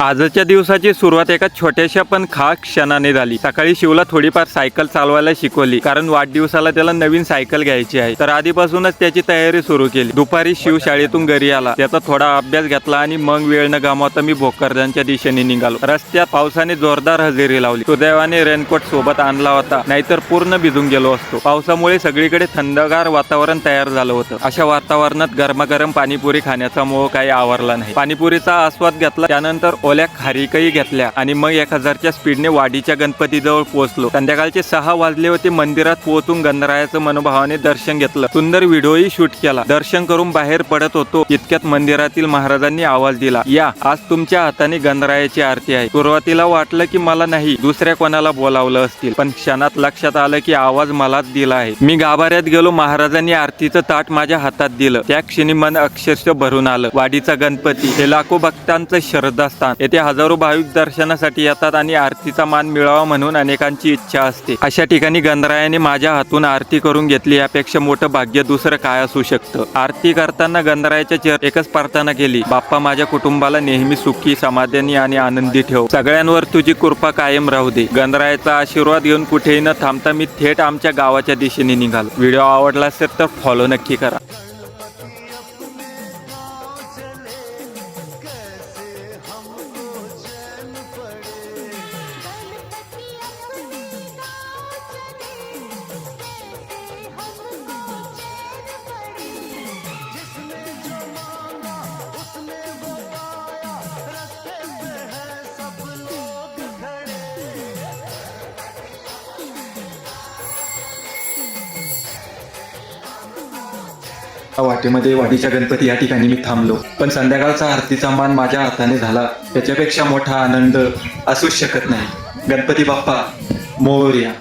आजच्या दिवसाची सुरुवात एका छोट्याशा पण खास क्षणाने झाली। सकाळी शिवला थोडीफार सायकल चालवायला शिकवली, कारण वाढदिवसाला त्याला नवीन सायकल घ्यायची आहे। तर आधीपासूनच त्याची तयारी सुरू केली। दुपारी शिव शाळेतून घरी आला, त्याचा थोडा अभ्यास घेतला आणि मग वेळ न गमावता मी भोकरदनच्या दिशेने निघालो। रस्त्यात पावसाने जोरदार हजेरी लावली। सुदैवाने रेनकोट सोबत आणला होता, नाहीतर पूर्ण भिजून गेलो असतो। पावसामुळे सगळीकडे थंडगार वातावरण तयार झालं होतं। अशा वातावरणात गरमागरम पाणीपुरी खाण्याचा मोह काही आवरला नाही। पाणीपुरीचा आस्वाद घेतला, त्यानंतर ओल्या खारीकही घेतल्या आणि मग 1000च्या स्पीडने वाडीच्या गणपतीजवळ पोहोचलो। संध्याकाळचे 6 वाजले होते। मंदिरात पोहोचून गणरायाचं मनोभावाने दर्शन घेतलं, सुंदर व्हिडिओही शूट केला। दर्शन करून बाहेर पडत होतो इतक्यात मंदिरातील महाराजांनी आवाज दिला, या आज तुमच्या हाताने गणरायाची आरती आहे। सुरुवातीला वाटलं की मला नाही, दुसऱ्या कोणाला बोलावलं असतील, पण क्षणात लक्षात आलं की आवाज मलाच दिला आहे। मी गाभाऱ्यात गेलो। महाराजांनी आरतीचं ताट माझ्या हातात दिलं। त्या क्षणी मन अक्षरशः भरून आलं। वाडीचा गणपती हे लाखो भक्तांचं श्रद्धास्थान। येथे हजारो भाविक दर्शनासाठी येतात आणि आरतीचा मान मिळावा म्हणून अनेकांची इच्छा असते। अशा ठिकाणी गणरायाने माझ्या हातून आरती करून घेतली, यापेक्षा मोठं भाग्य दुसरं काय असू शकतं। आरती करताना गणरायाच्या चरणी एकच प्रार्थना केली, बाप्पा माझ्या कुटुंबाला नेहमी सुखी, समाधानी आणि आनंदी ठेव। सगळ्यांवर तुझी कृपा कायम राहू दे। गणरायाचा आशीर्वाद घेऊन कुठेही न थांबता मी थेट आमच्या गावाच्या दिशेने निघालो। व्हिडिओ आवडला असेल तर फॉलो नक्की करा। वाटेमध्ये वाडीच्या गणपती या ठिकाणी मी थांबलो, पण संध्याकाळचा आरतीचा मान माझ्या हाताने झाला, त्याच्यापेक्षा मोठा आनंद असूच शकत नाही। गणपती बाप्पा मोरया।